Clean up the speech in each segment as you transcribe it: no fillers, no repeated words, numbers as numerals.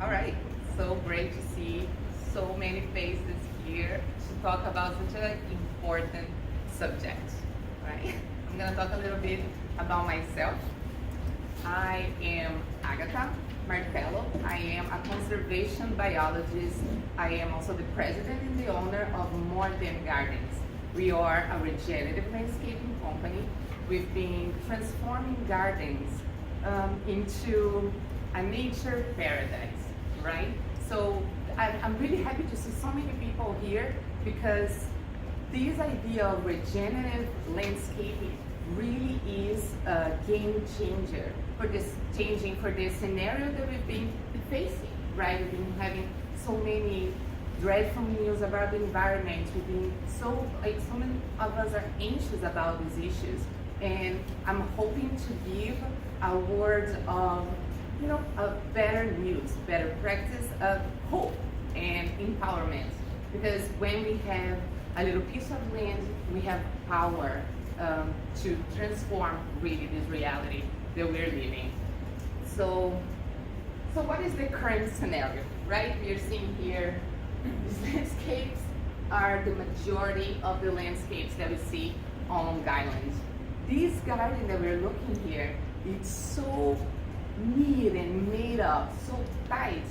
All right, so great to see so many faces here to talk about such an important subject, right? I'm gonna talk a little bit about myself. I am Agatha Martello. I am a conservation biologist. I am also the president and the owner of More Than Gardens. We are a regenerative landscaping company. We've been transforming gardens into a nature paradise, right? So I'm really happy to see so many people here because this idea of regenerative landscaping really is a game changer for this scenario that we've been facing, right? We've been having so many dreadful news about the environment. We've been so many of us are anxious about these issues, and I'm hoping to give a word of of better news, better practice of hope and empowerment. Because when we have a little piece of land, we have power to transform really this reality that we're living. So, so what is the current scenario, right? We are seeing here, these landscapes are the majority of the landscapes that we see on Long Island. This garden that we're looking here, it's so neat and made up, so tight.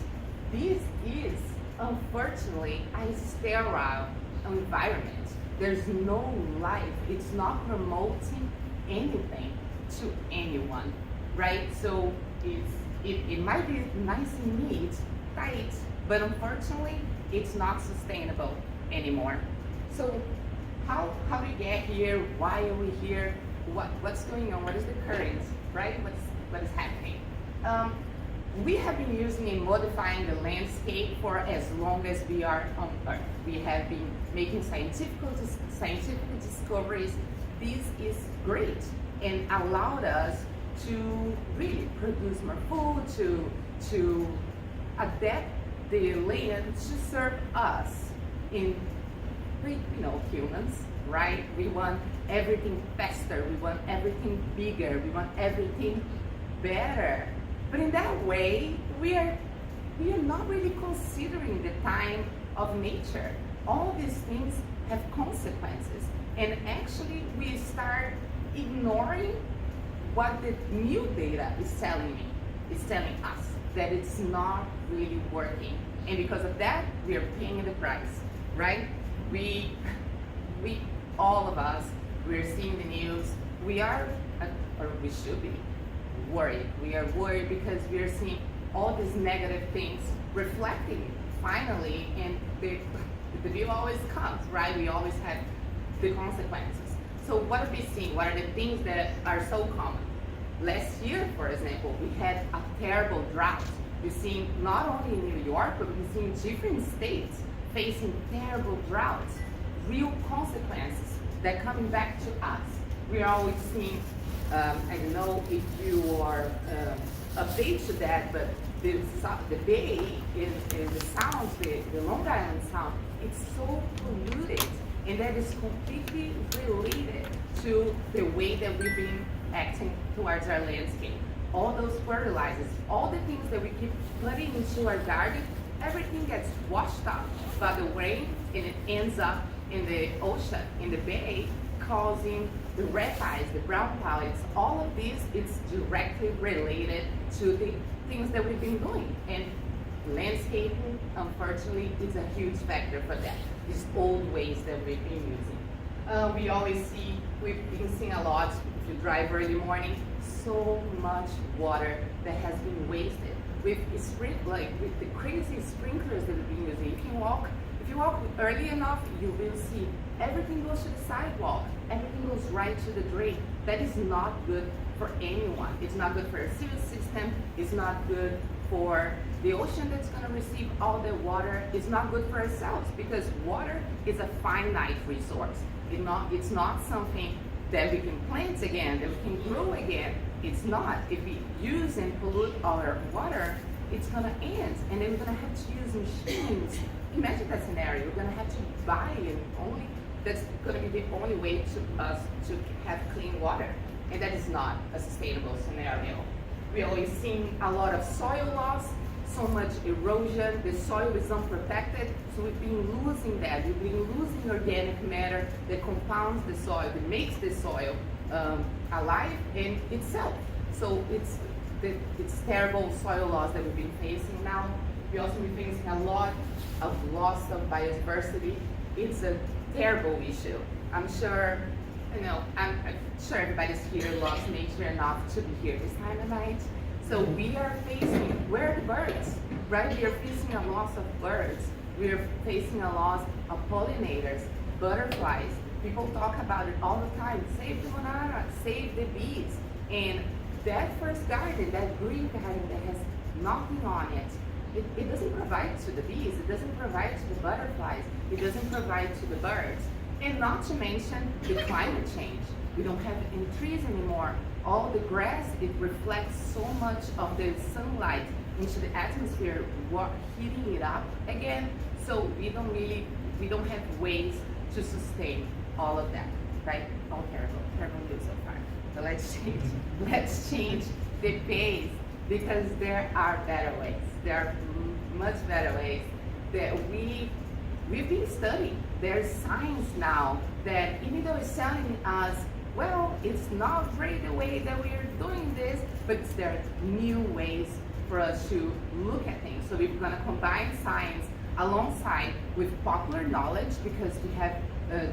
This is unfortunately a sterile environment. There's no life. It's not promoting anything to anyone, right? So it might be nice and neat, tight, but unfortunately it's not sustainable anymore. So how do we get here? Why are we here? What's going on? What is the current, right? What is happening? We have been using and modifying the landscape for as long as we are on Earth. We have been making scientific discoveries. This is great and allowed us to really produce more food, to adapt the land to serve us in, humans, right? We want everything faster, we want everything bigger, we want everything better. But in that way, we are not really considering the time of nature. All these things have consequences. And actually, we start ignoring what the new data is telling us, that it's not really working. And because of that, we are paying the price, right? We all of us, we're seeing the news. We are, or we should be, worried. We are worried because we are seeing all these negative things reflecting finally, and the bill always comes, right? We always have the consequences. So what are we seeing? What are the things that are so common? Last year, for example, we had a terrible drought. We've seen not only in New York, but we've seen different states facing terrible droughts, real consequences that are coming back to us. We're always seeing I don't know if you are updated to that, but the bay is the sounds, the Long Island sound, it's so polluted, and that is completely related to the way that we've been acting towards our landscape. All those fertilizers, all the things that we keep putting into our garden, everything gets washed out by the rain, and it ends up in the ocean, in the bay, causing the red eyes, the brown pallets, all of this is directly related to the things that we've been doing. And landscaping, unfortunately, is a huge factor for that. These old ways that we've been using. We've been seeing a lot, if you drive early morning, so much water that has been wasted. With the crazy sprinklers that we've been using. If you walk early enough, you will see everything goes to the sidewalk. Everything goes right to the drain. That is not good for anyone. It's not good for our civil system. It's not good for the ocean that's going to receive all the water. It's not good for ourselves because water is a finite resource. It's not something that we can plant again, that we can grow again. It's not. If we use and pollute our water, it's going to end, and then we're going to have to use machines. Imagine that scenario. We're going to have to buy it only. That's going to be the only way to us to have clean water, and that is not a sustainable scenario. We're always seeing a lot of soil loss. so much erosion, the soil is unprotected, so we've been losing that. We've been losing organic matter that compounds the soil, that makes the soil alive in itself. So it's terrible soil loss that we've been facing now. We also been facing a lot of loss of biodiversity. It's a terrible issue. I'm sure everybody's here loves nature enough to be here this time of night. So we are facing, where are the birds, right? We are facing a loss of birds. We are facing a loss of pollinators, butterflies. People talk about it all the time. Save the monarch, save the bees. And that first garden, that green garden that has nothing on it, it doesn't provide to the bees, it doesn't provide to the butterflies, it doesn't provide to the birds. And not to mention the climate change. We don't have any trees anymore. All the grass, it reflects so much of the sunlight into the atmosphere, heating it up again. So we don't have ways to sustain all of that, right? Oh, terrible news so far. But let's change the pace, because there are better ways. There are much better ways that we've been studying. There's science now that even though it's telling us, well, it's not great the way that we are doing this, but there are new ways for us to look at things. So we're going to combine science alongside with popular knowledge, because we have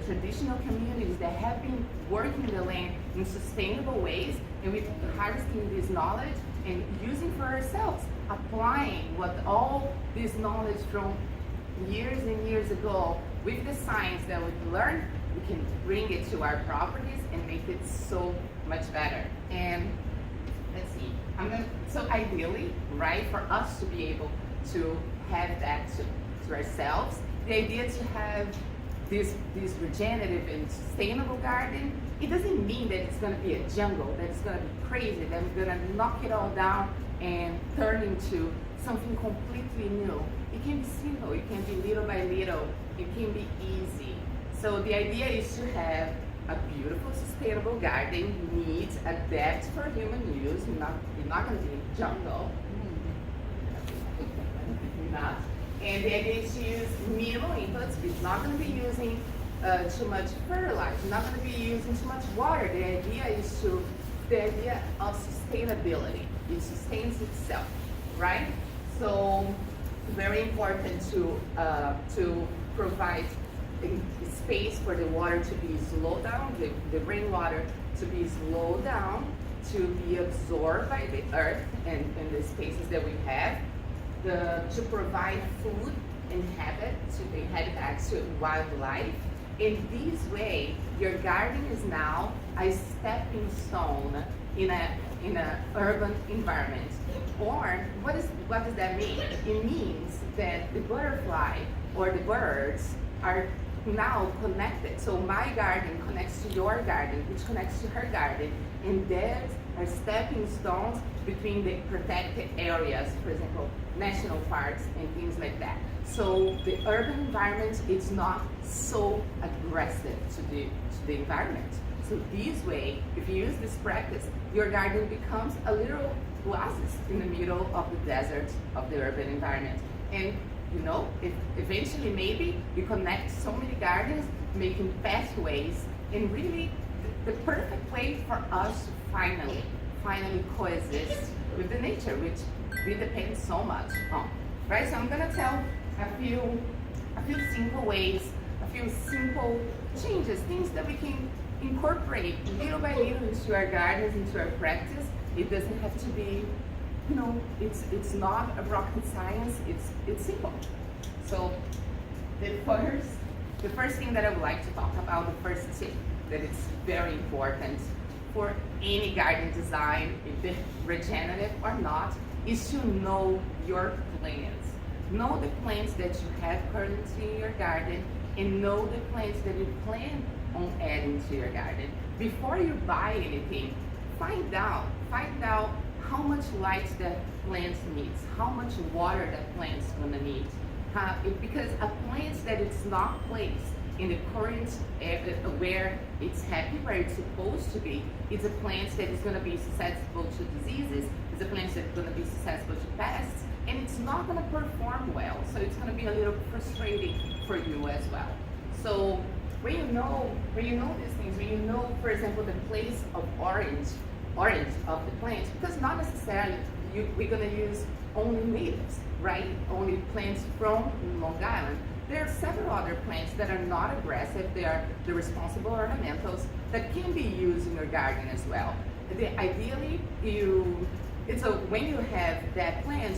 traditional communities that have been working the land in sustainable ways, and we're harvesting this knowledge and using for ourselves, applying what all this knowledge from years and years ago with the science that we've learned. We can bring it to our properties and make it so much better. And let's see, so ideally, right, for us to be able to have that to ourselves, the idea to have this regenerative and sustainable garden, it doesn't mean that it's going to be a jungle, that it's going to be crazy, that we're going to knock it all down and turn into something completely new. It can be simple, it can be little by little, it can be easy. So the idea is to have a beautiful, sustainable garden, needs, adapt for human use. You're not going to be in a jungle. Not. And the idea is to use minimal inputs. It's not going to be using too much fertilizer. It's not going to be using too much water. The idea of sustainability. It sustains itself, right? So very important to provide space for the water to be slowed down, the rainwater to be slowed down, to be absorbed by the earth and the spaces that we have, to provide food and habitat to wildlife. In this way, your garden is now a stepping stone in an urban environment. Or what does that mean? It means that the butterfly or the birds are now connected. So my garden connects to your garden, which connects to her garden, and there are stepping stones between the protected areas, for example, national parks and things like that. So the urban environment is not so aggressive to the environment. So this way, if you use this practice, your garden becomes a little oasis in the middle of the desert of the urban environment. And if eventually maybe you connect so many gardens, making pathways, and really the perfect way for us to finally coexist with the nature, which we depend so much on, right? So I'm gonna tell a few simple ways, a few simple changes, things that we can incorporate little by little into our gardens, into our practice. It doesn't have to be, it's not a rocket science, it's simple. So the first thing that I would like to talk about, the first tip that it's very important for any garden design, if it's regenerative or not, is to know your plants. Know the plants that you have currently in your garden, and know the plants that you plan on adding to your garden. Before you buy anything, find out how much light that plant needs, how much water that plant's gonna need. Because a plant that it's not placed in the current area where it's happy, where it's supposed to be, it's a plant that is gonna be susceptible to diseases, it's a plant that's gonna be susceptible to pests, and it's not going to perform well. So it's going to be a little frustrating for you as well. So when you know these things, when you know, for example, the place of orange of the plants, because not necessarily we're going to use only natives, right? Only plants from Long Island. There are several other plants that are not aggressive. They are the responsible ornamentals that can be used in your garden as well. Ideally, when you have that plant,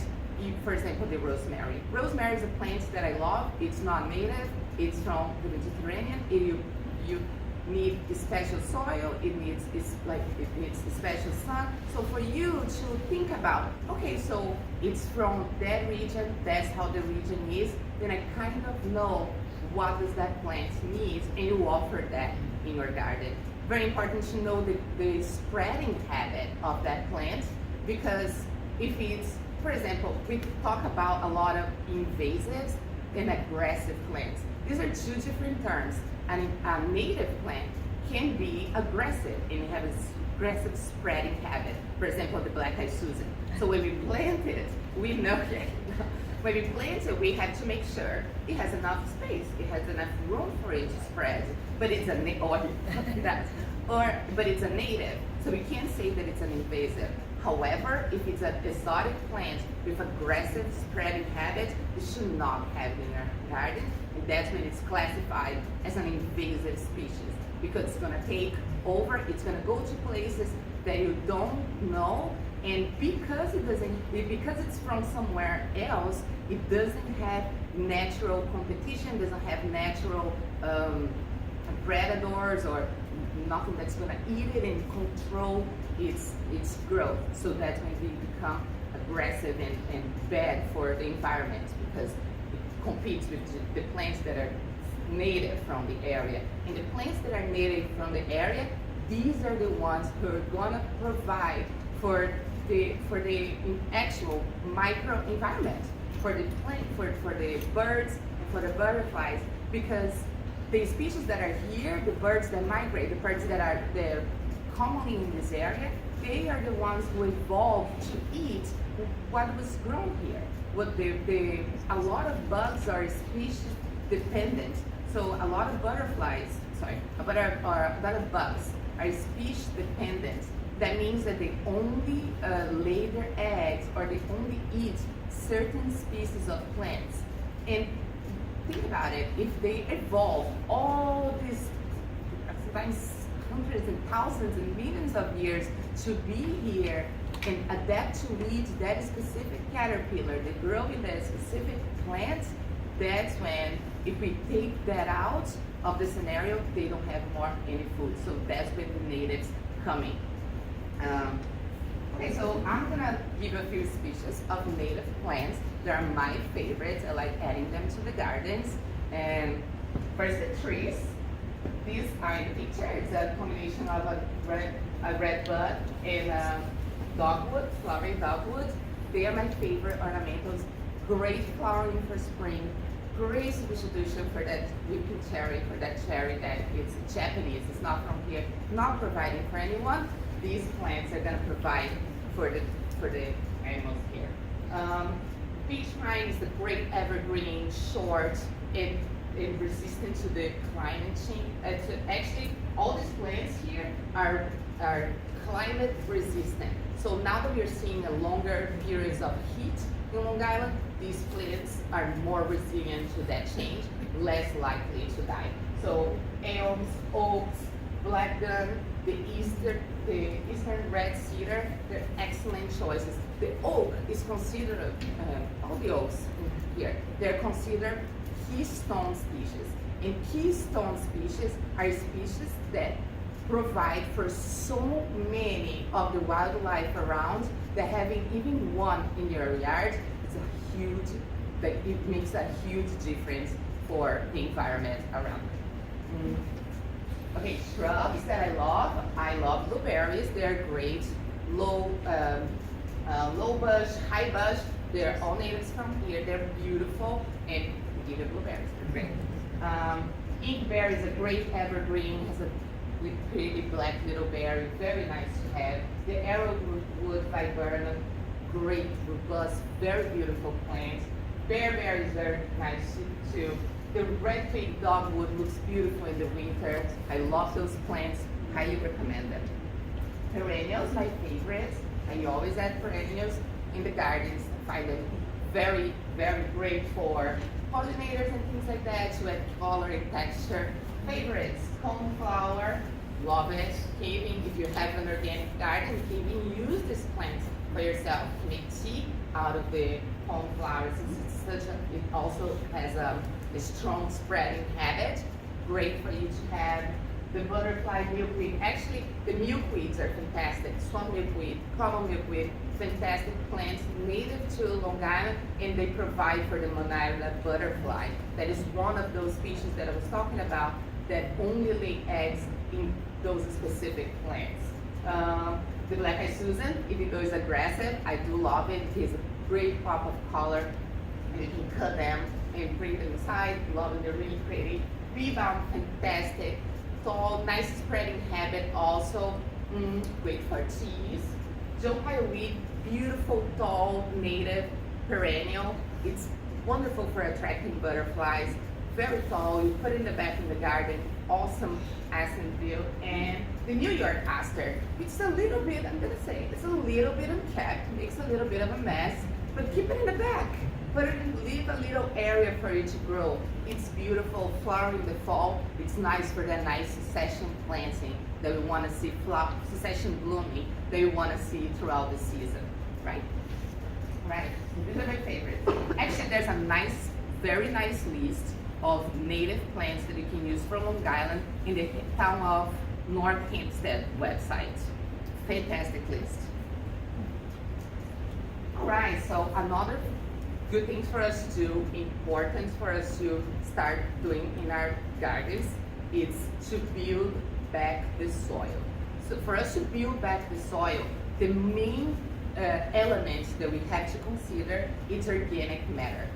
for example, the rosemary. Rosemary is a plant that I love. It's not native. It's from the Mediterranean. You need special soil. It needs special sun. So for you to think about, okay, so it's from that region. That's how the region is. Then I kind of know what does that plant need, and you offer that in your garden. Very important to know the spreading habit of that plant, because if it's, for example, we talk about a lot of invasives and aggressive plants. These are two different terms. A native plant can be aggressive and have an aggressive spreading habit. For example, the black-eyed Susan. So when we plant it, we know that when we plant it, we have to make sure it has enough space, it has enough room for it to spread. But it's a but it's a native, so we can't say that it's an invasive. However, if it's an exotic plant with aggressive spreading habit, you should not have it in your garden, and that's when it's classified as an invasive species, because it's going to take over, it's going to go to places that you don't know, and because it's from somewhere else, it doesn't have natural competition, doesn't have natural predators or nothing that's going to eat it and control its growth. So that's when they become aggressive and bad for the environment, because it competes with the plants that are native from the area. And the plants that are native from the area, these are the ones who are going to provide for the actual micro environment for the plant, for the birds, for the butterflies, because the species that are here, the birds that migrate, the birds that are there commonly in this area, they are the ones who evolved to eat what was grown here. A lot of bugs are species dependent. So a lot of butterflies, a lot of bugs are species dependent. That means that they only lay their eggs, or they only eat certain species of plants. And think about it, if they evolve all these, sometimes hundreds and thousands and millions of years to be here and adapt to eat that specific caterpillar, they grow in that specific plant, that's when, if we take that out of the scenario, they don't have more any food. So that's when the natives come in. Okay, so I'm gonna give a few species of native plants. They are my favorites. I like adding them to the gardens. And first, the trees. These are in the picture. It's a combination of a red bud and dogwood, flowering dogwood. They are my favorite ornamentals. Great flowering for spring. Great substitution for that whipping cherry, for that cherry that it's Japanese. It's not from here. Not providing for anyone. These plants are going to provide for the animals here. Beach pine is a great evergreen, short, and resistant to the climate change. Actually, all these plants here are climate resistant. So now that we're seeing a longer periods of heat in Long Island, these plants are more resilient to that change, less likely to die. So elms, oaks, blackgum, the eastern red cedar, they're excellent choices. The oak is considered, all the oaks here, they're considered keystone species. And keystone species are species that provide for so many of the wildlife around that having even one in your yard is a huge, it makes a huge difference for the environment around. Okay, shrubs that I love blueberries. They're great. Low bush, high bush. They're all natives from here. They're beautiful, and we give you blueberries. They're great. Inkberry is a great evergreen. Has a pretty black little berry. Very nice to have. The arrowwood viburnum, great, robust, very beautiful plants. Bearberry is very nice too. The red twig dogwood looks beautiful in the winter. I love those plants, highly recommend them. Perennials, my favorites. I always add perennials in the gardens. I find them very, very great for pollinators and things like that, to add color and texture. Favorites, coneflower, love it. Even if you have an organic garden, you can even use these plants for yourself to make tea out of the coneflower. It also has a strong spreading habit. Great for you to have. The butterfly milkweed. Actually, the milkweeds are fantastic. Swamp milkweed, common milkweed, fantastic plants native to Long Island, and they provide for the monarch butterfly. That is one of those species that I was talking about that only lay eggs in those specific plants. The black-eyed Susan, even though it's aggressive, I do love it. It has a great pop of color, and you can cut them and bring them inside. Love it, they're really pretty. Rebound, fantastic. Tall, nice spreading habit also. Great for teas. Joe weed, beautiful, tall, native, perennial. It's wonderful for attracting butterflies. Very tall, you put it in the back of the garden. Awesome accent view. And the New York aster. It's a little bit, I'm gonna say, it's a little bit unkept, makes a little bit of a mess, but keep it in the back. Leave a little area for it to grow. It's beautiful, flowering in the fall. It's nice for that nice succession planting that we want to see, succession blooming that we want to see throughout the season, right? Right, these are my favorites. Actually, there's a nice, very nice list of native plants that you can use from Long Island in the town of North Hempstead website. Fantastic list. All right, so another good things for us to do, important for us to start doing in our gardens, is to build back the soil. So for us to build back the soil, the main element that we have to consider is organic matter.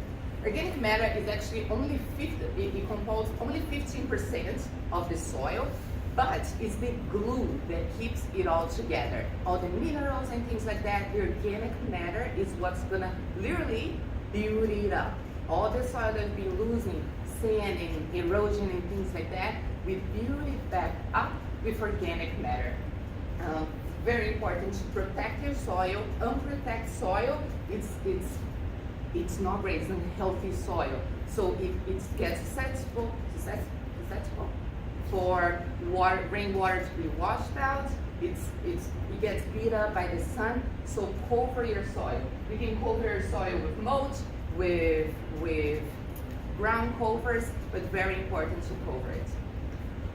Organic matter is actually only it composes only 15% of the soil, but it's the glue that keeps it all together. All the minerals and things like that, the organic matter is what's gonna literally build it up. All the soil that's been losing, sand and erosion and things like that, we build it back up with organic matter. Very important to protect your soil. Unprotected soil, it's not great, it's unhealthy soil. So it gets susceptible for rainwater to be washed out. It gets beat up by the sun, so cover your soil. You can cover your soil with mulch, with ground covers, but very important to cover it.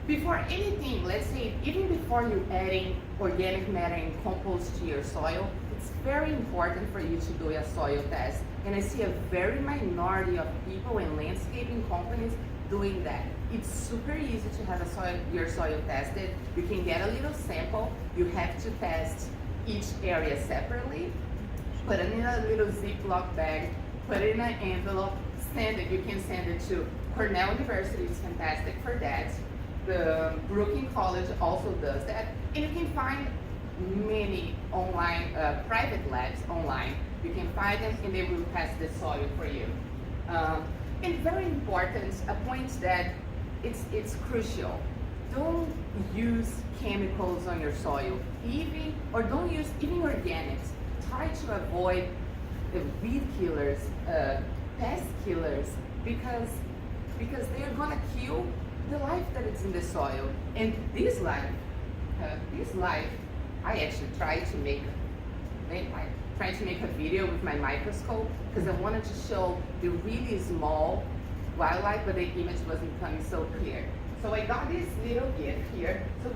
Before anything, let's say even before you adding organic matter and compost to your soil, it's very important for you to do a soil test. And I see a very minority of people and landscaping companies doing that. It's super easy to have your soil tested. You can get a little sample. You have to test each area separately. Put it in a little Ziploc bag, put it in an envelope, send it. You can send it to Cornell University, it's fantastic for that. The Brookings College also does that. And you can find many online, private labs online. You can find them and they will test the soil for you. And very important, a point that it's crucial. Don't use chemicals on your soil, don't use even organics. Try to avoid the weed killers, pest killers, because they're gonna kill the life that is in the soil. And this life, I actually tried to make a video with my microscope because I wanted to show the really small wildlife, but the image wasn't coming so clear. So I got this little gift here. So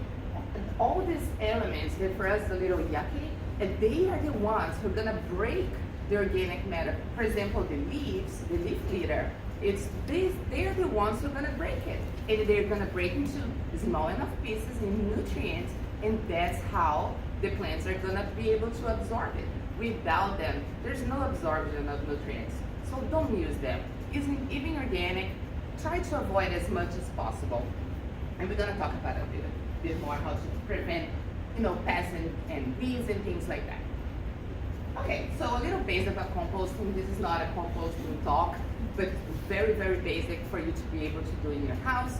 all these elements, they're for us a little yucky, and they are the ones who are gonna break the organic matter. For example, the leaves, the leaf litter, they're the ones who are gonna break it. And they're gonna break into small enough pieces and nutrients, and that's how the plants are gonna be able to absorb it. Without them, there's no absorption of nutrients. So don't use them. Using even organic, try to avoid as much as possible. And we're gonna talk about it a bit more, how to prevent, pests and bees and things like that. Okay, so a little basic about composting. This is not a composting talk, but very, very basic for you to be able to do in your house.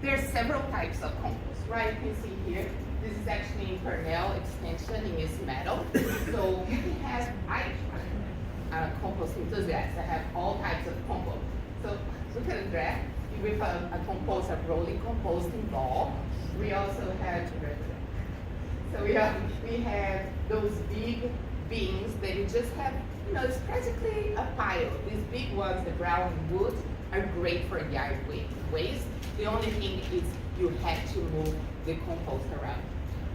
There are several types of compost, right? You can see here, this is actually in kernel extension in this metal. So you can have, I'm a compost enthusiast. I have all types of compost. So look at that. With a compost, a rolling composting ball. We also have, so we have those big bins that you just have, it's practically a pile. These big ones, the brown wood, are great for yard waste. The only thing is you have to move the compost around.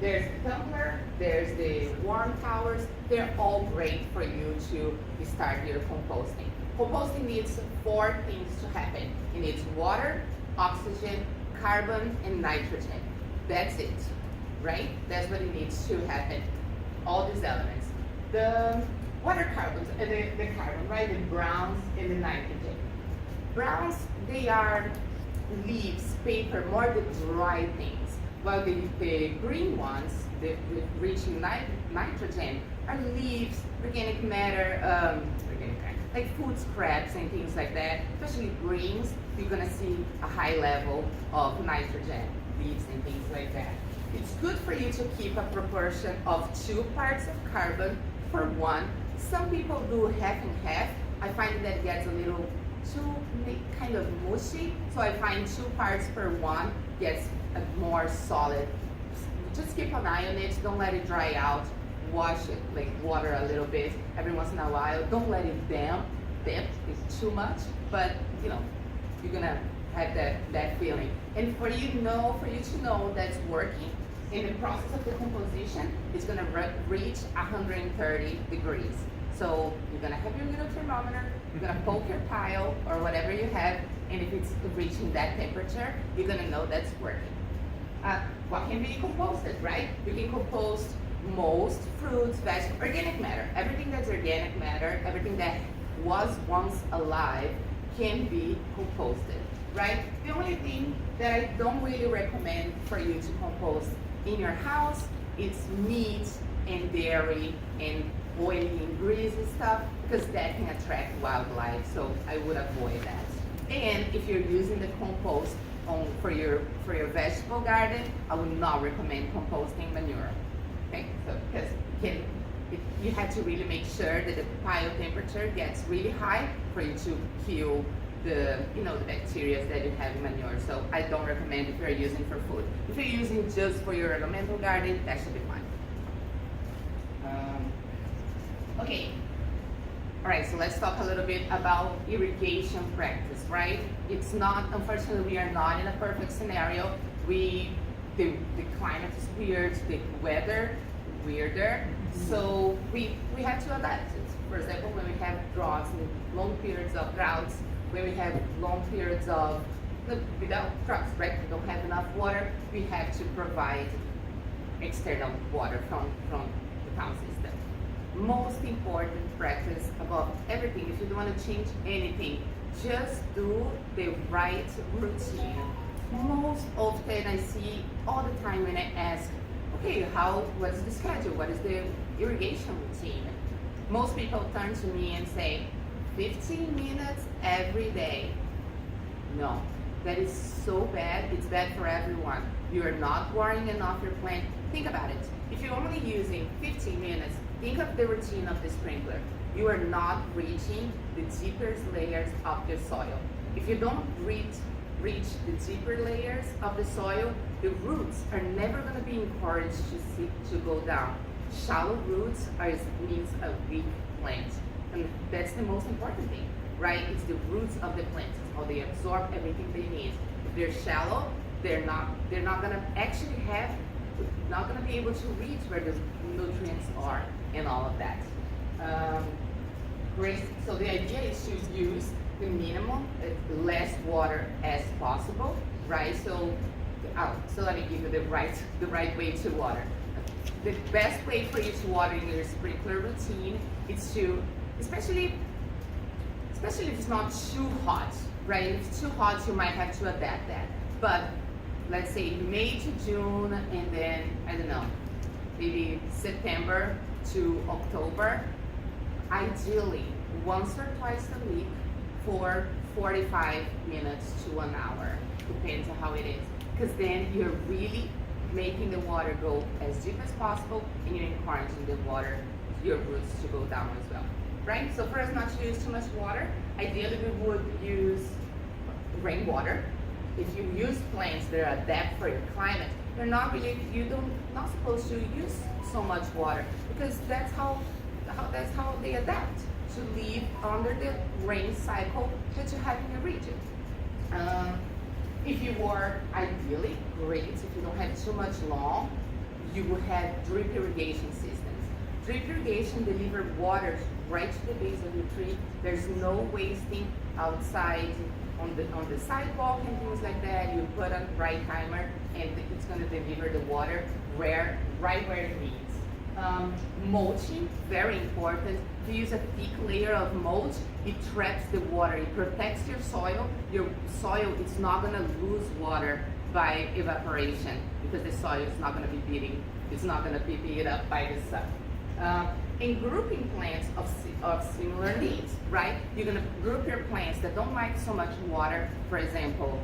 There's the tumbler, there's the warm towers. They're all great for you to start your composting. Composting needs 4 things to happen. It needs water, oxygen, carbon, and nitrogen. That's it, right? That's what it needs to happen. All these elements. The water carbons, the carbon, right? The browns and the nitrogen. Browns, they are leaves, paper, more the dry things. While the green ones, the rich in nitrogen, are leaves, organic matter, like food scraps and things like that. Especially greens, you're gonna see a high level of nitrogen, leaves and things like that. It's good for you to keep a proportion of 2 parts of carbon for 1. Some people do half and half. I find that it gets a little too kind of mushy, so I find 2 parts per 1 gets a more solid. Just keep an eye on it, don't let it dry out. Wash it, like water a little bit every once in a while. Don't let it damp it's too much, but you're gonna have that feeling. And for you to know that's working, in the process of decomposition, it's gonna reach 130 degrees. So you're gonna have your little thermometer, you're gonna poke your pile or whatever you have, and if it's reaching that temperature, you're gonna know that's working. What can be composted, right? You can compost most fruits, vegetables, organic matter. Everything that's organic matter, everything that was once alive can be composted, right? The only thing that I don't really recommend for you to compost in your house is meat and dairy and oily and greasy stuff, because that can attract wildlife, so I would avoid that. And if you're using the compost for your vegetable garden, I would not recommend composting manure. Okay, so because you have to really make sure that the pile temperature gets really high for you to kill the bacteria that you have in manure. So I don't recommend if you're using for food. If you're using just for your ornamental garden, that should be fine. Okay. All right, so let's talk a little bit about irrigation practice, right? It's not, unfortunately, we are not in a perfect scenario. The climate is weird, the weather weirder, so we have to adapt it. For example, when we have droughts and long periods of droughts, when we have long periods of without crops, right? We don't have enough water, we have to provide external water from the town system. Most important practice above everything, if you don't want to change anything, just do the right routine. Most often I see all the time when I ask, okay, what is the schedule? What is the irrigation routine? Most people turn to me and say, 15 minutes every day. No, that is so bad. It's bad for everyone. You are not watering enough your plant. Think about it. If you're only using 15 minutes, think of the routine of the sprinkler. You are not reaching the deeper layers of the soil. If you don't reach the deeper layers of the soil, the roots are never going to be encouraged to go down. Shallow roots means a weak plant, and that's the most important thing, right? It's the roots of the plant. It's how they absorb everything they need. If they're shallow, they're not going to actually not going to be able to reach where the nutrients are and all of that. Great. So the idea is to use the minimum, less water as possible, right? So let me give you the right way to water. The best way for you to water in your sprinkler routine is to, especially if it's not too hot, right? If it's too hot, you might have to adapt that. But let's say May to June, and then, I don't know, maybe September to October, ideally once or twice a week for 45 minutes to 1 hour, depends on how it is. Because then you're really making the water go as deep as possible, and you're encouraging the water, your roots to go down as well, right? So for us not to use too much water, ideally we would use rainwater. If you use plants that are adapted for your climate, not supposed to use so much water, because that's how they adapt to live under the rain cycle that you have in your region. If you are ideally great, if you don't have too much lawn, you will have drip irrigation systems. Drip irrigation delivers water right to the base of your tree. There's no wasting outside on the sidewalk and things like that. You put a right timer and it's going to deliver the water right where it needs. Mulching, very important. If you use a thick layer of mulch, it traps the water, it protects your soil. Your soil is not going to lose water by evaporation, because the soil is not going to be beat up by the sun. In grouping plants of similar needs, right? You're going to group your plants that don't like so much water, for example,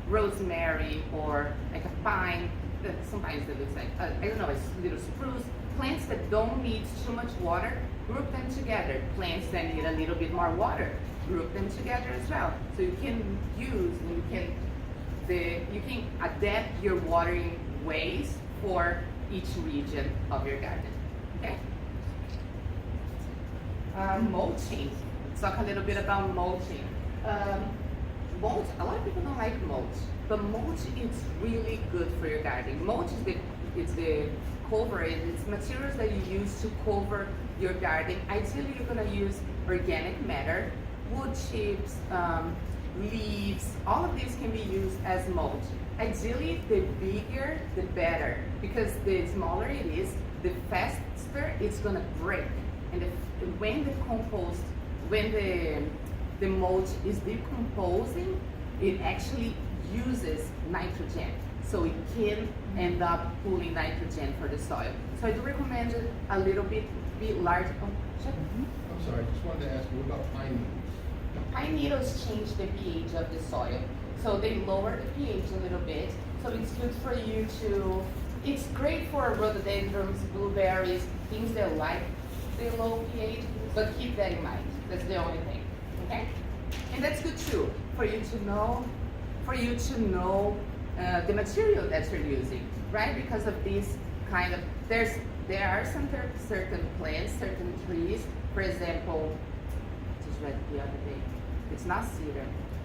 rosemary or like a pine. Sometimes it looks like, a little spruce. Plants that don't need too much water, group them together. Plants that need a little bit more water, group them together as well. So you can you can adapt your watering ways for each region of your garden. Okay. Mulching. Let's talk a little bit about mulching. Mulch. A lot of people don't like mulch, but mulch is really good for your garden. Mulch is the cover. It's materials that you use to cover your garden. Ideally, you're going to use organic matter, wood chips, leaves. All of these can be used as mulch. Ideally, the bigger, the better, because the smaller it is, the faster it's going to break. And when the mulch is decomposing, it actually uses nitrogen. So it can end up pulling nitrogen for the soil. So I do recommend a little bit large. I'm sorry, I just wanted to ask you, what about pine needles? Pine needles change the pH of the soil. So they lower the pH a little bit. So it's good for you it's great for rhododendrons, blueberries, things that like the low pH, but keep that in mind. That's the only thing, okay? And that's good too, for you to know the material that you're using, right? Because of these kind of, there are some certain plants, certain trees, for example, just read the other day, it's not cedar,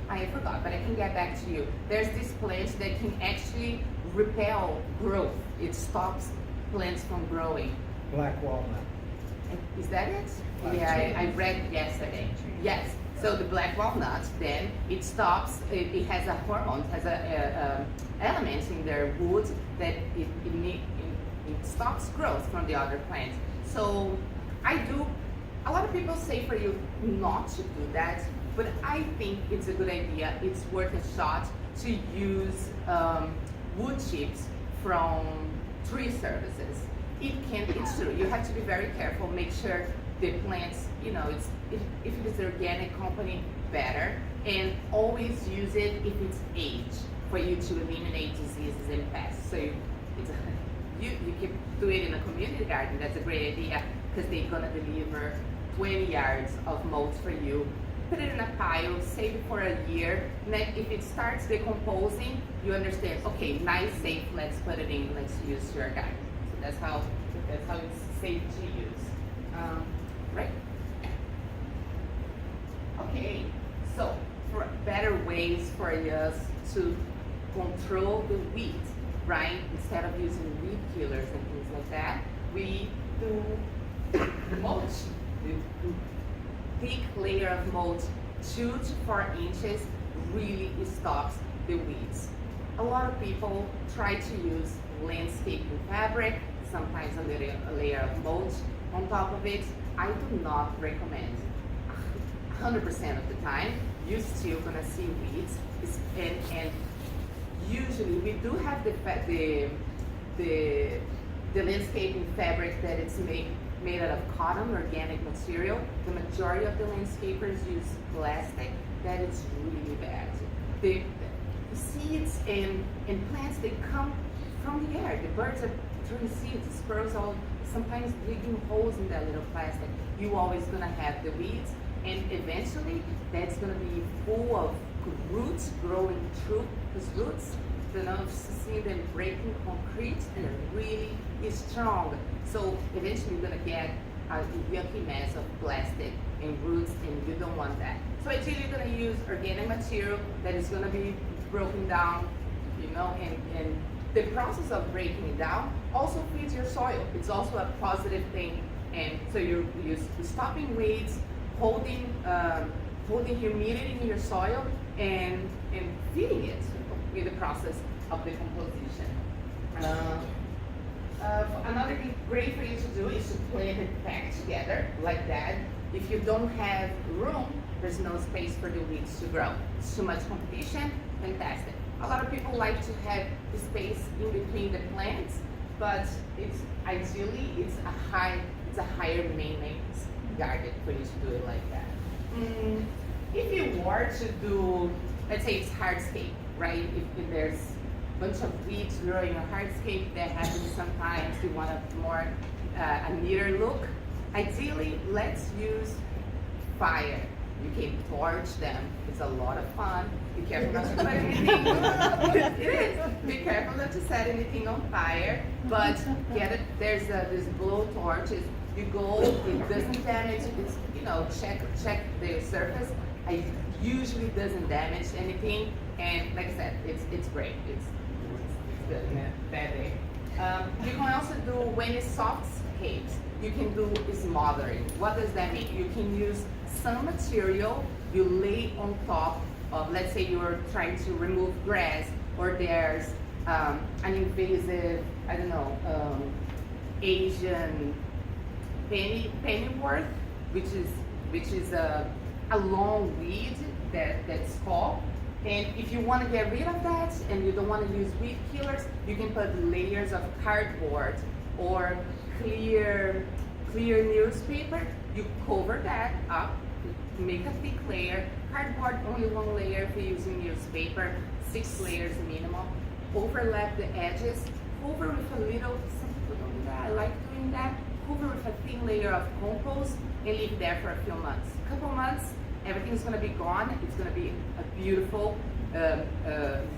I forgot, but I can get back to you. There's these plants that can actually repel growth. It stops plants from growing. Black walnut. Is that it? Yeah, I read yesterday. Yes. So the black walnut, then it stops. It has a hormone, has a elements in their wood that it stops growth from the other plants. So a lot of people say for you not to do that, but I think it's a good idea. It's worth a shot to use wood chips from tree services. It's true. You have to be very careful. Make sure the plants, if it is an organic company, better, and always use it if it's aged for you to eliminate diseases and pests. So you can do it in a community garden. That's a great idea, because they're gonna deliver 20 yards of mulch for you. Put it in a pile, save it for a year. And then if it starts decomposing, you understand, okay, now it's safe, let's put it in, let's use your garden. So that's how it's safe to use. Right? Okay, so for better ways for us to control the weeds, right? Instead of using weed killers and things like that, we do mulch. Thick layer of mulch, 2 to 4 inches, really stops the weeds. A lot of people try to use landscaping fabric, sometimes a layer of mulch on top of it. I do not recommend. 100% of the time, you're still gonna see weeds, and usually we do have the landscaping fabric that it's made made out of cotton, organic material. The majority of the landscapers use plastic. That is really bad. The seeds and plants, they come from the air. The birds are throwing seeds, the squirrels all sometimes digging holes in that little plastic. You always gonna have the weeds, and eventually that's gonna be full of roots growing through those roots. You know, seeing them breaking concrete, they're really strong. So eventually you're gonna get a yucky mess of plastic and roots, and you don't want that. So ideally you're gonna use organic material that is gonna be broken down, you know, and the process of breaking it down also feeds your soil. It's also a positive thing, and so you're stopping weeds, holding humidity in your soil, and feeding it with the process of decomposition. Another thing great for you to do is to plant it back together like that. If you don't have room, there's no space for the weeds to grow. It's too much competition, fantastic. A lot of people like to have the space in between the plants, but ideally it's a higher maintenance garden for you to do it like that. If you were to do, let's say it's hardscape, right? If there's a bunch of weeds growing in a hardscape, that happens sometimes. You want a neater look. Ideally, let's use fire. You can torch them. It's a lot of fun. Be careful not to put anything. It is. Be careful not to set anything on fire. But there's this blow torches. You go. It doesn't damage. It's, you know, check the surface. It usually doesn't damage anything. And like I said, it's great. It's good in a bad day. You can also do, when it's softscapes, you can do smothering. What does that mean? You can use some material you lay on top of, let's say you're trying to remove grass, or there's an invasive, I don't know, Asian pennyworth, which is a long weed that's called. And if you want to get rid of that and you don't want to use weed killers, you can put layers of cardboard or clear newspaper. You cover that up, make a thick layer. Cardboard, only one layer if you're using newspaper, 6 layers minimum. Overlap the edges, cover with a little, some people don't do that, I like doing that. Cover with a thin layer of compost and leave it there for a few months. A couple months, everything's gonna be gone. It's gonna be a beautiful,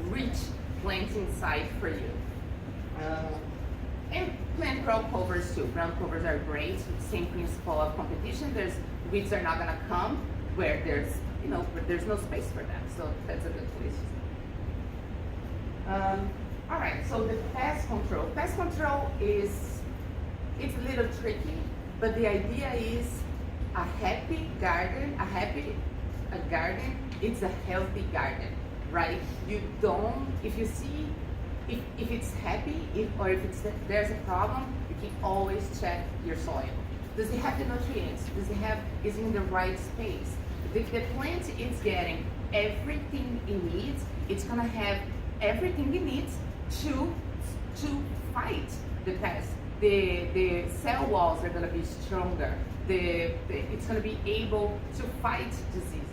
rich planting site for you. And plant ground covers too. Ground covers are great. Same principle of competition. Weeds are not gonna come where there's no space for them. So that's a good place. All right. So the pest control. Pest control it's a little tricky, but the idea is a happy garden. A garden. It's a healthy garden, right? You don't. If you see. If it's happy, there's a problem, you can always check your soil. Does it have the nutrients? Is it in the right space? If the plant is getting everything it needs, it's gonna have everything it needs to fight the pest. The cell walls are gonna be stronger. It's gonna be able to fight diseases.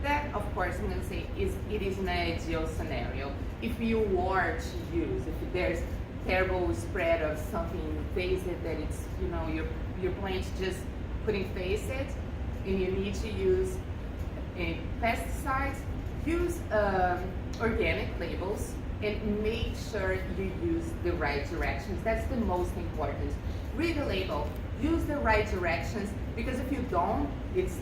That, of course, I'm gonna say it is an ideal scenario. If you were to use, if there's terrible spread of something invasive that it's, your plant's just couldn't face it, and you need to use pesticides, use organic labels, and make sure you use the right directions. That's the most important. Read the label, use the right directions, because if you don't, it's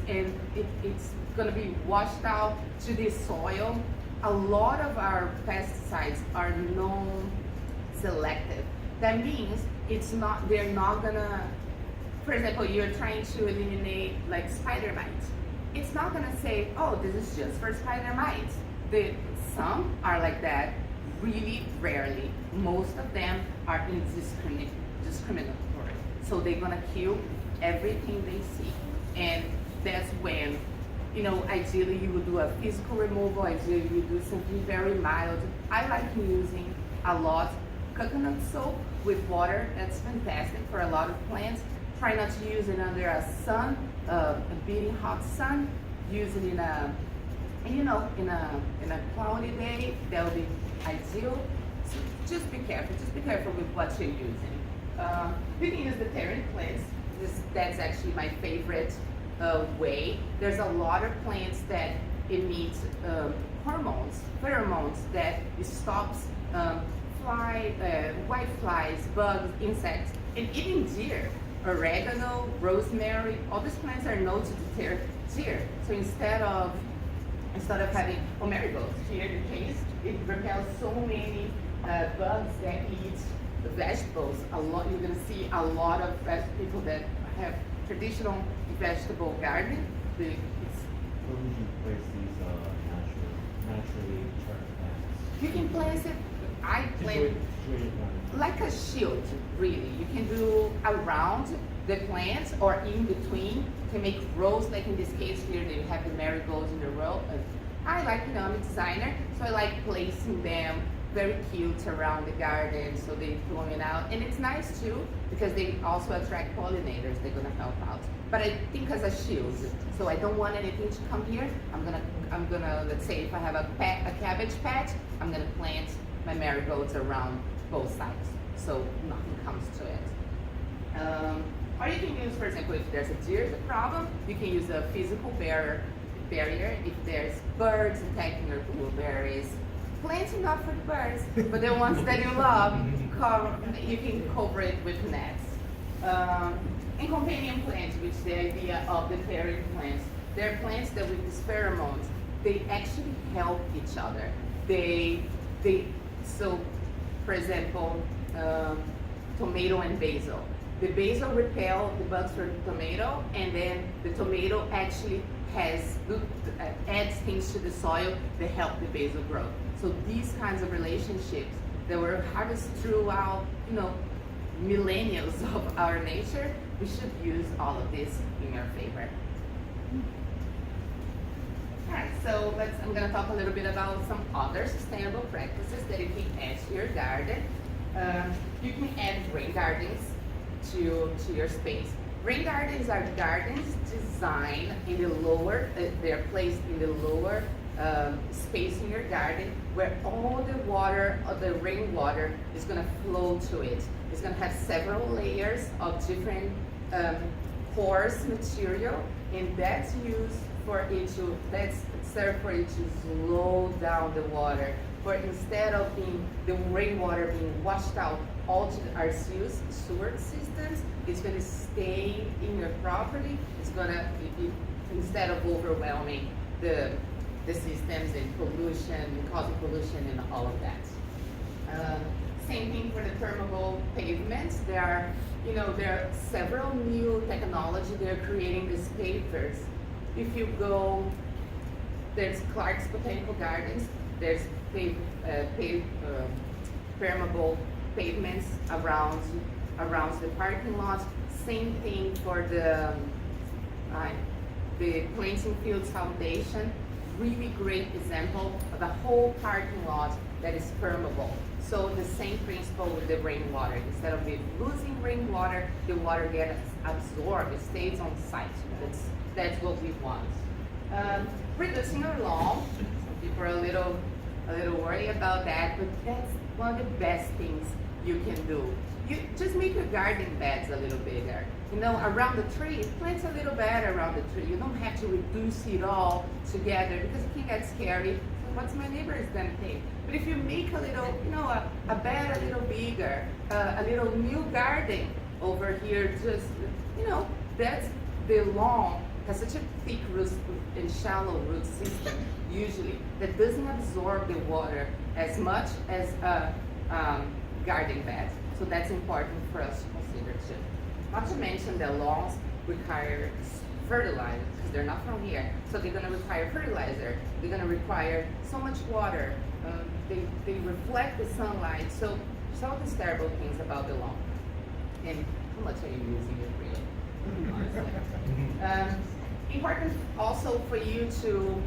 gonna be washed out to the soil. A lot of our pesticides are non-selective. That means they're not gonna, for example, you're trying to eliminate like spider mites. It's not gonna say, oh, this is just for spider mites. Some are like that, really rarely. Most of them are discriminatory. So they're gonna kill everything they see. And that's when, ideally you would do a physical removal, ideally you do something very mild. I like using a lot coconut soap with water. That's fantastic for a lot of plants. Try not to use it under a sun, a beating hot sun. Use it in a, in a cloudy day. That would be ideal. So just be careful. Just be careful with what you're using. You can use the terran plants. That's actually my favorite way. There's a lot of plants that emit hormones, pheromones that stops white flies, bugs, insects, and even deer. Oregano, rosemary, all these plants are known to deter deer. So instead of having marigolds, here the case, it repels so many bugs that eat the vegetables. You're gonna see a lot of people that have traditional vegetable gardening. Where would you place these naturally charred plants? You can place it. I plant Situated on- like a shield, really. You can do around the plants or in between to make rows. Like in this case here, they have the marigolds in a row. I like, I'm a designer, so I like placing them very cute around the garden, so they blooming out. And it's nice too, because they also attract pollinators. They're gonna help out. But I think as a shield, so I don't want anything to come here. I'm gonna, let's say if I have a cabbage patch, I'm gonna plant my marigolds around both sides, so nothing comes to it. Or you can use, for example, if there's a deer problem, you can use a physical barrier. If there's birds attacking your blueberries, planting not for the birds, but the ones that you love, you can cover it with nets. And companion plants, which is the idea of the pairing plants. They're plants that with these pheromones, they actually help each other. So, for example, tomato and basil. The basil repel the bugs for the tomato, and then the tomato actually adds things to the soil that help the basil grow. So these kinds of relationships that were harvested throughout, millennia of our nature, we should use all of this in our favor. Alright, so I'm going to talk a little bit about some other sustainable practices that you can add to your garden. You can add rain gardens to your space. Rain gardens are gardens designed in the lower, they're placed in the lower space in your garden where all the water, the rainwater, is going to flow to it. It's going to have several layers of different porous material, and that's used for it to, serve for it to slow down the water. For instead of the rainwater being washed out all to our sewer systems, it's going to stay in your property. It's going to, instead of overwhelming the systems and pollution and causing pollution and all of that. Same thing for the permeable pavements. There are several new technology. They're creating these pavers. If you go, there's Clark's Botanical Gardens. There's permeable pavements around the parking lot. Same thing for the Planting Fields Foundation. Really great example of a whole parking lot that is permeable. So the same principle with the rainwater. Instead of it losing rainwater, the water gets absorbed. It stays on site. That's what we want. Reducing our lawn. Some people are a little worried about that, but that's one of the best things you can do. You just make your garden beds a little bigger. Around the tree, plant a little bed around the tree. You don't have to reduce it all together because it can get scary. So what's my neighbor is gonna think? But if you make a little, a bed a little bigger, a little new garden over here, just, that's the lawn has such a thick root and shallow root system usually that doesn't absorb the water as much as a garden bed. So that's important for us to consider too. Not to mention that lawns require fertilizer because they're not from here. So they're going to require fertilizer. They're going to require so much water. They reflect the sunlight. So there's all these terrible things about the lawn. And how much are you using it really? Honestly. Important also for you to,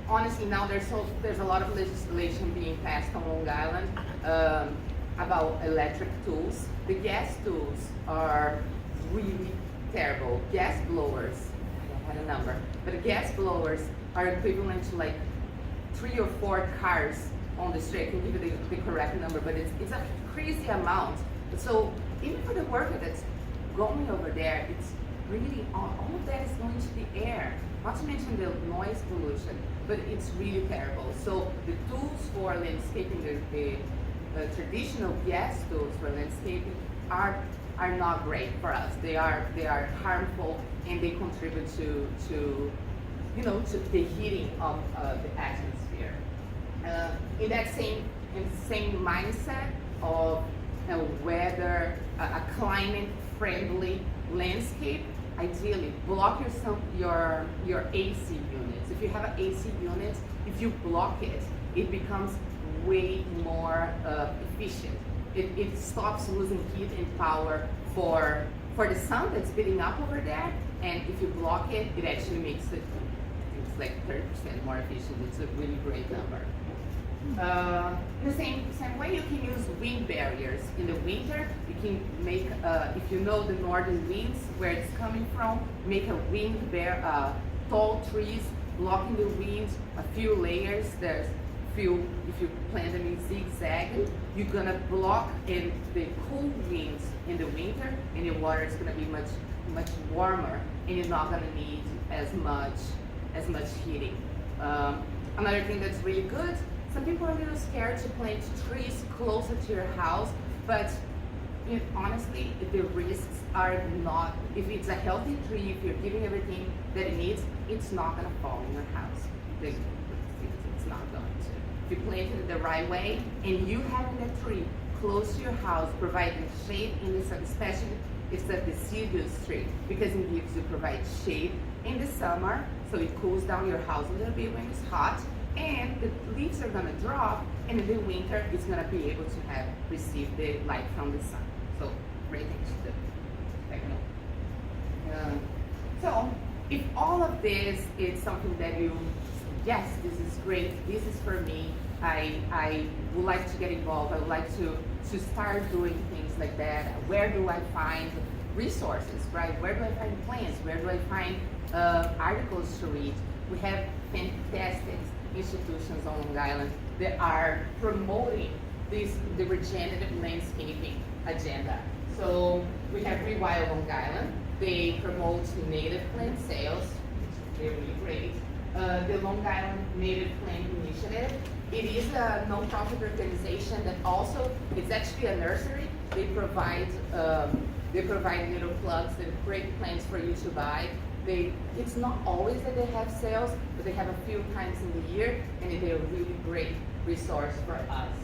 honestly, now there's a lot of legislation being passed on Long Island about electric tools. The gas tools are really terrible. Gas blowers, I don't have a number, but gas blowers are equivalent to like 3 or 4 cars on the street. I can give you the correct number, but it's a crazy amount. So even for the worker that's going over there, it's really, all of that is going to the air. Not to mention the noise pollution, but it's really terrible. So the tools for landscaping, the traditional gas tools for landscaping are not great for us. They are harmful, and they contribute to to the heating of the atmosphere. In that same mindset of a weather, a climate-friendly landscape, ideally block your AC units. If you have an AC unit, if you block it, it becomes way more efficient. It stops losing heat and power for the sun that's beating up over there, and if you block it, it actually makes it, it's like 30% more efficient. It's a really great number. The same way, you can use wind barriers. In the winter, you can make, if you know the northern winds, where it's coming from, make a wind barrier, tall trees blocking the winds, a few layers. There's few, if you plant them in zigzag, you're gonna block in the cool winds in the winter, and your water is gonna be much warmer, and you're not gonna need as much heating. Another thing that's really good, some people are a little scared to plant trees closer to your house, but honestly, the risks are not, if it's a healthy tree, if you're giving everything that it needs, it's not gonna fall in your house. It's not going to. If you plant it the right way, and you having that tree close to your house, providing shade in the sun, especially if it's a deciduous tree, because it gives you provide shade in the summer, so it cools down your house a little bit when it's hot, and the leaves are gonna drop, and in the winter it's gonna be able to receive the light from the sun. So great thing to do. So if all of this is something that you, yes, this is great, this is for me, I would like to get involved, I would like to start doing things like that. Where do I find resources, right? Where do I find plans? Where do I find articles to read? We have fantastic institutions on Long Island that are promoting the regenerative landscaping agenda. So we have Rewild Long Island. They promote native plant sales, which is really great. The Long Island Native Plant Initiative. It is a non-profit organization that also, it's actually a nursery. They provide little plugs, they're great plants for you to buy. It's not always that they have sales, but they have a few times in the year, and they're a really great resource for us.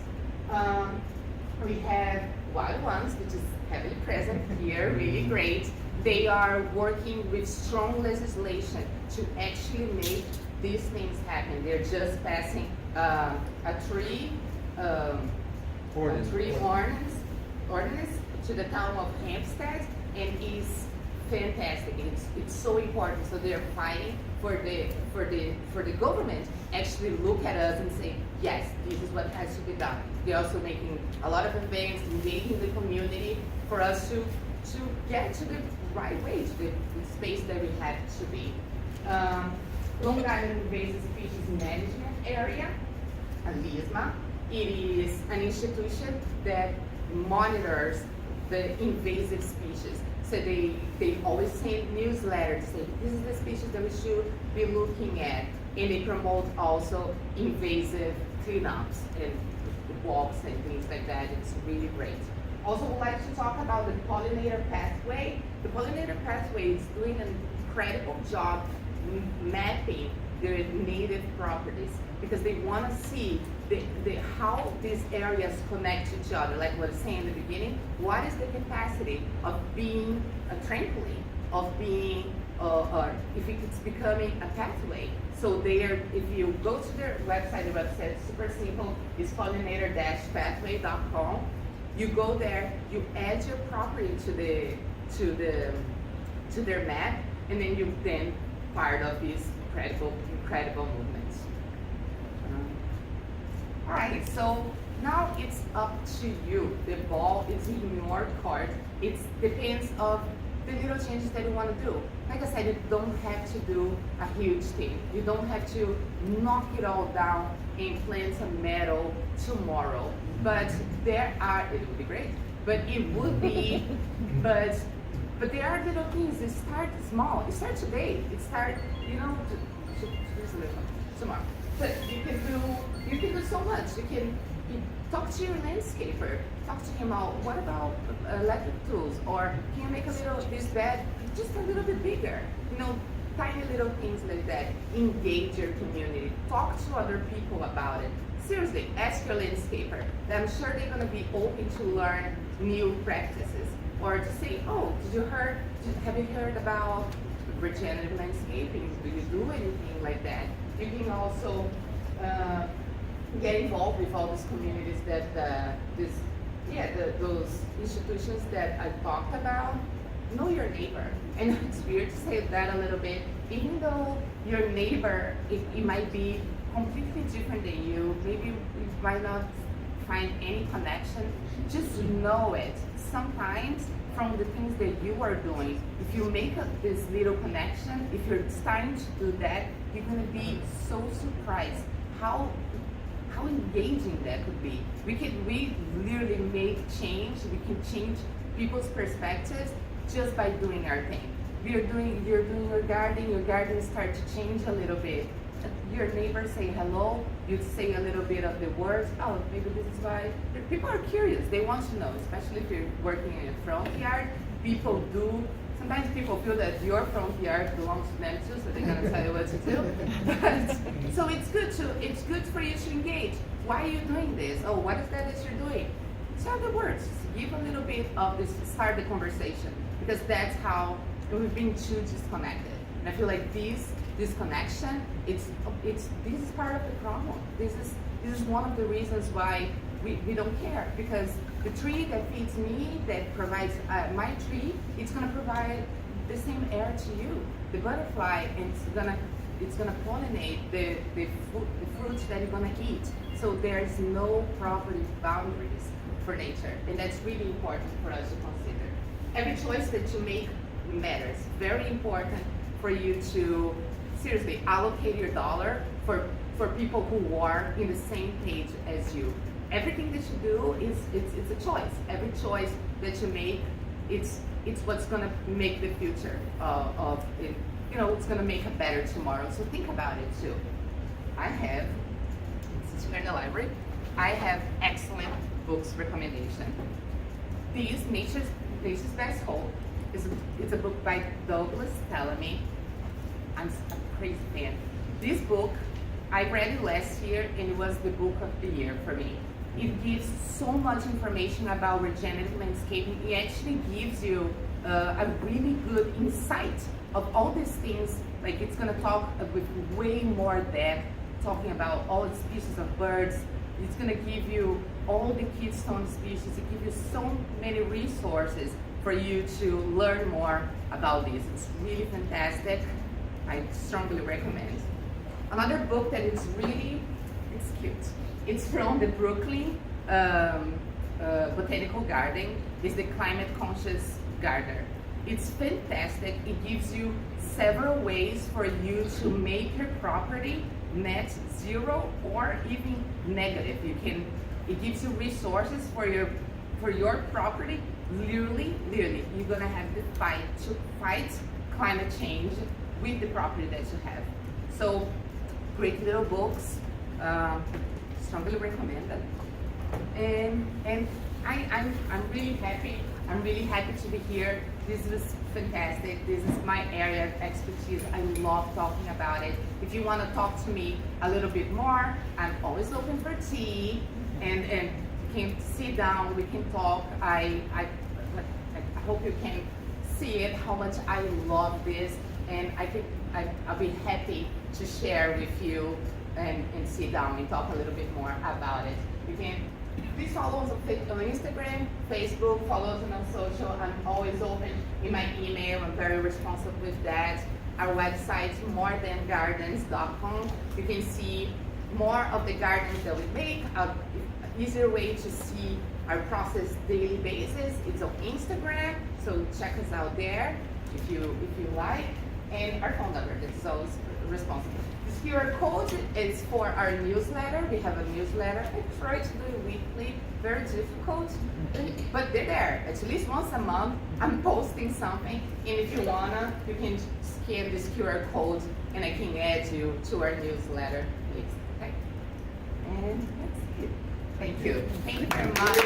We have Wild Ones, which is heavily present here, really great. They are working with strong legislation to actually make these things happen. They're just passing a tree ordinance to the town of Hampstead, and is fantastic. It's so important. So they're fighting for the government actually look at us and say, yes, this is what has to be done. They're also making a lot of events, engaging the community for us to get to the right way, to the space that we have to be. Long Island Invasive Species Management Area, LISMA, it is an institution that monitors the invasive species. So they always send newsletters saying this is the species that we should be looking at, and they promote also invasive cleanups and walks and things like that. It's really great. Also would like to talk about the pollinator pathway. The pollinator pathway is doing an incredible job mapping their native properties, because they want to see how these areas connect to each other. Like what I was saying in the beginning, what is the capacity of being a trampoline, of being, if it's becoming a pathway. So if you go to their website, the website is super simple, it's pollinator-pathway.com. You go there, you add your property to their map, and then you part of these incredible movements. All right, so now it's up to you. The ball is in your court. It depends of the little changes that you want to do. Like I said, you don't have to do a huge thing. You don't have to knock it all down and plant some metal tomorrow. But there are, it would be great, but it would be, but there are little things that start small. It starts today. It starts, tomorrow. But you can do so much. You talk to your landscaper. Talk to him about what about electric tools, or can you make this bed just a little bit bigger? Tiny little things like that. Engage your community. Talk to other people about it. Seriously, ask your landscaper. I'm sure they're going to be open to learn new practices. Or to say, oh, have you heard about regenerative landscaping? Do you do anything like that? You can also get involved with all these communities those institutions that I talked about. Know your neighbor. And it's weird to say that a little bit, even though your neighbor, it might be completely different than you, maybe you might not find any connection, just know it. Sometimes from the things that you are doing, if you make this little connection, if you're starting to do that, you're going to be so surprised how engaging that could be. We literally make change. We can change people's perspectives just by doing our thing. You're doing your garden starts to change a little bit. Your neighbors say hello, you say a little bit of the words, oh, maybe this is why. People are curious, they want to know, especially if you're working in a front yard. Sometimes people feel that your front yard belongs to them too, so they're gonna tell you what to do. So it's good for you to engage. Why are you doing this? Oh, what is that you're doing? Tell the words, give a little bit of this, start the conversation, because that's how we've been too disconnected. And I feel like this connection, this is part of the problem. This is one of the reasons why we don't care, because the tree that feeds me, that provides my tree, it's gonna provide the same air to you. The butterfly, and it's gonna pollinate the fruits that you're gonna eat. So there's no property boundaries for nature, and that's really important for us to consider. Every choice that you make matters. Very important for you to seriously allocate your dollar for people who are in the same page as you. Everything that you do it's a choice. Every choice that you make, it's what's gonna make the future of it. It's gonna make a better tomorrow. So think about it too. Since we're in the library, I have excellent books recommendation. Nature's Best Hope it's a book by Douglas Tallamy. I'm a crazy fan. This book, I read it last year, and it was the book of the year for me. It gives so much information about regenerative landscaping. It actually gives you a really good insight of all these things. Like, it's gonna talk with way more depth, talking about all the species of birds. It's gonna give you all the keystone species. It gives you so many resources for you to learn more about this. It's really fantastic. I strongly recommend. Another book that is it's cute. It's from the Brooklyn Botanical Garden. It's the Climate Conscious Gardener. It's fantastic. It gives you several ways for you to make your property net zero or even negative. It gives you resources for your property. Literally, you're gonna have to fight climate change with the property that you have. So, great little books. Strongly recommended. And I'm really happy. I'm really happy to be here. This was fantastic. This is my area of expertise. I love talking about it. If you want to talk to me a little bit more, I'm always open for tea, and you can sit down. We can talk. I hope you can see it, how much I love this, and I'll be happy to share with you and sit down and talk a little bit more about it. You can please follow us on Instagram, Facebook, follow us on social. I'm always open in my email. I'm very responsive with that. Our website, morethan.gardens.com. You can see more of the gardens that we make. An easier way to see our process daily basis. It's on Instagram. So check us out there if you like, and our phone number is always responsible. This QR code is for our newsletter. We have a newsletter. I try to do it weekly, very difficult, but they're there. At least once a month, I'm posting something, and if you wanna, you can scan this QR code, and I can add you to our newsletter list. Okay, and that's it. Thank you. Thank you very much.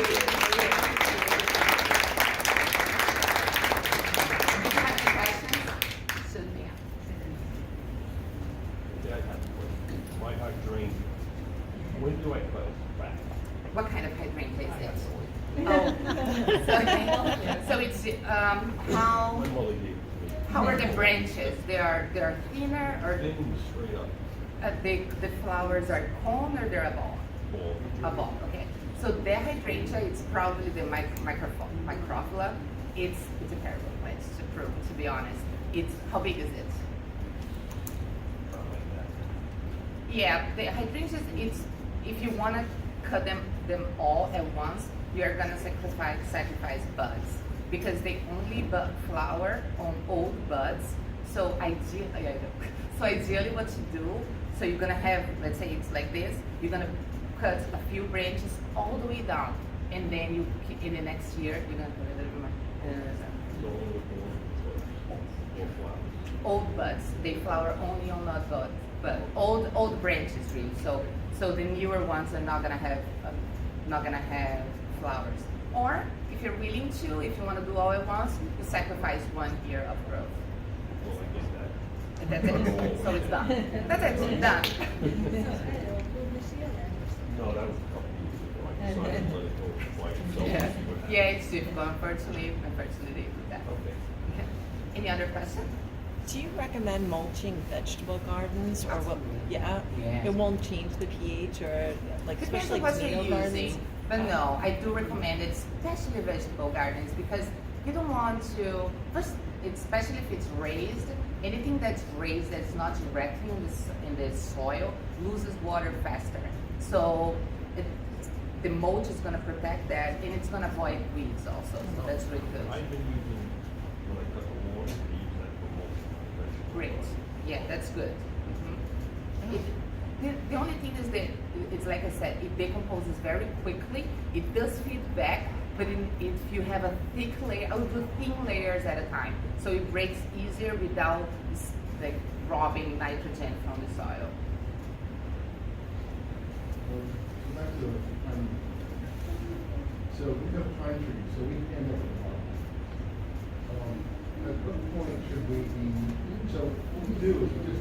If you have any questions, shoot me out. Yeah, I have a question. My hydrangea, when do I cut it back? What kind of hydrangea is I have it? no idea. Oh, so it's how My mother gave it to me. how are the branches? They're thinner, or Thin, straight up, the flowers are cone, or they're a ball? ball. A ball. Okay. So the hydrangea, it's probably the microphylla. It's a terrible plant to prove, to be honest. It's how big is it? Something like that. Yeah, the hydrangeas, it's, if you want to cut them all at once, you're gonna sacrifice buds, because they only flower on old buds. So ideally what you do, so you're gonna have, let's say it's like this, you're gonna cut a few branches all the way down, and then you, in the next year, you're gonna put a little more. So only with more flowers. Old buds, they flower only on old buds, but old branches really. So the newer ones are not gonna have flowers. Or if you're willing to, if you want to do all at once, you sacrifice 1 year of growth. Well, I get that. And that's it. So it's done. That's it. Done. No, that was a couple years ago. I decided to let it go by itself. Yeah. and see what Yeah, happens. it's difficult. Unfortunately, they do that. Okay. Okay. Any other questions? Do you recommend mulching vegetable gardens, or what? Yeah, Yeah. it won't change the pH, or like Depends especially on what you're tomato gardens. using. But no, I do recommend it, especially vegetable gardens, because you don't want to, first, especially if it's raised, anything that's raised that's not directly in the soil loses water faster. So the mulch is going to protect that, and it's going to avoid weeds also. So that's really good. I've been using, when I cut the lawn, I use that for most of my vegetables. Great. Yeah, that's good. The only thing is that it's like I said, it decomposes very quickly. It does feed back, but if you have a thick layer, I would do thin layers at a time, so it breaks easier without like robbing nitrogen from the soil. Back to the pine. So we have pine trees, so we end up with a lot. At what point should we be, so what we do is we just